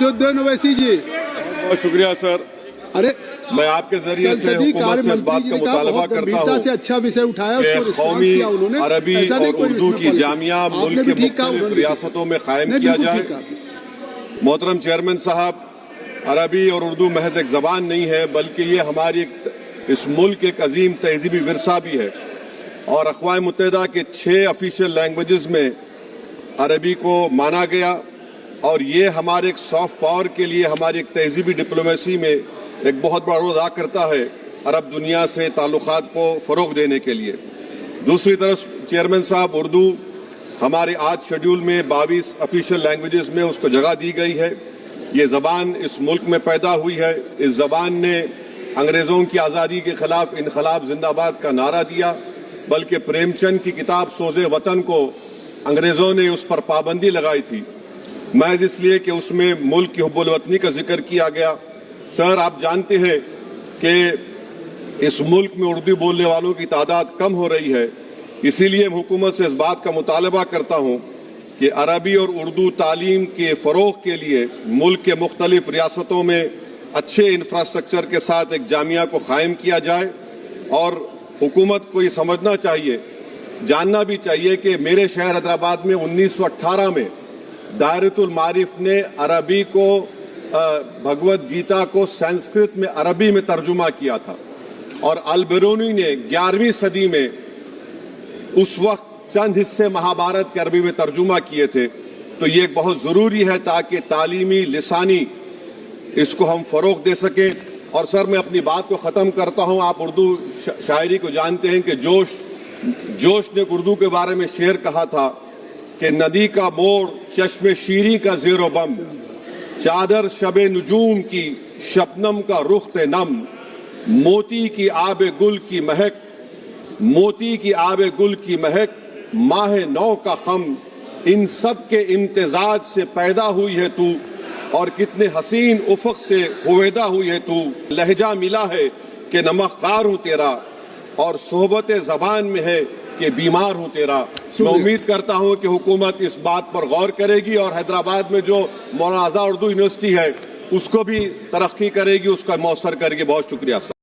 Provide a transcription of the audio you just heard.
اسدالدین اویسی جی، بہت شکریہ سر. ارے میں آپ کے ذریعے سے حکومت سے اس بات کا مطالبہ کرتا ہوں سے اچھا وشے اٹھایا، اس کو کہ رسپانس قومی کیا انہوں نے. عربی ایسا اور نہیں کوئی اردو اس میں کی پالیسی. جامعہ آپ نے ملک بھی کے ٹھیک کہا، مختلف انہوں نے بھی ریاستوں میں قائم نہیں، کیا بالکل جائے. ٹھیک کہا. محترم چیئرمین صاحب، عربی اور اردو محض ایک زبان نہیں ہے، بلکہ یہ ہماری اس ملک ایک عظیم تہذیبی ورثہ بھی ہے. اور اقوام متحدہ کے 6 آفیشیل لینگویجز میں عربی کو مانا گیا، اور یہ ہمارے ایک سافٹ پاور کے لیے، ہماری ایک تہذیبی ڈپلومیسی میں ایک بہت بڑا رول ادا کرتا ہے عرب دنیا سے تعلقات کو فروغ دینے کے لیے. دوسری طرف چیئرمین صاحب، اردو ہمارے آج شیڈول میں 22 آفیشیل لینگویجز میں اس کو جگہ دی گئی ہے. یہ زبان اس ملک میں پیدا ہوئی ہے. اس زبان نے انگریزوں کی آزادی کے خلاف انقلاب زندہ باد کا نعرہ دیا، بلکہ پریم چند کی کتاب سوز وطن کو انگریزوں نے اس پر پابندی لگائی تھی، محض اس لیے کہ اس میں ملک کی حب الوطنی کا ذکر کیا گیا. سر، آپ جانتے ہیں کہ اس ملک میں اردو بولنے والوں کی تعداد کم ہو رہی ہے. اسی لیے حکومت سے اس بات کا مطالبہ کرتا ہوں کہ عربی اور اردو تعلیم کے فروغ کے لیے ملک کے مختلف ریاستوں میں اچھے انفراسٹرکچر کے ساتھ ایک جامعہ کو قائم کیا جائے. اور حکومت کو یہ سمجھنا چاہیے، جاننا بھی چاہیے کہ میرے شہر حیدرآباد میں 1918 میں دائرۃ المعارف نے عربی کو، بھگوت گیتا کو سنسکرت میں عربی میں ترجمہ کیا تھا، اور البرونی نے 11ویں صدی میں اس وقت چند حصے مہابھارت کے عربی میں ترجمہ کیے تھے. تو یہ بہت ضروری ہے تاکہ تعلیمی لسانی اس کو ہم فروغ دے سکیں. اور سر، میں اپنی بات کو ختم کرتا ہوں. آپ اردو شاعری کو جانتے ہیں کہ جوش نے اردو کے بارے میں شعر کہا تھا کہ ندی کا موڑ چشم شیریں کا زیر و بم، چادر شب نجوم کی شبنم کا رخت نم، موتی کی آب گل کی مہک، موتی کی آب گل کی مہک، ماہ نو کا خم، ان سب کے امتزاج سے پیدا ہوئی ہے تو، اور کتنے حسین افق سے ہویدا ہوئی ہے تو. لہجہ ملا ہے کہ نمک خوار ہوں تیرا، اور صحبت زبان میں ہے کہ بیمار ہوں تیرا. میں امید کرتا ہوں کہ حکومت اس بات پر غور کرے گی، اور حیدرآباد میں جو مولانا آزاد اردو یونیورسٹی ہے اس کو بھی ترقی کرے گی، اس کا موثر کرے گی. بہت شکریہ.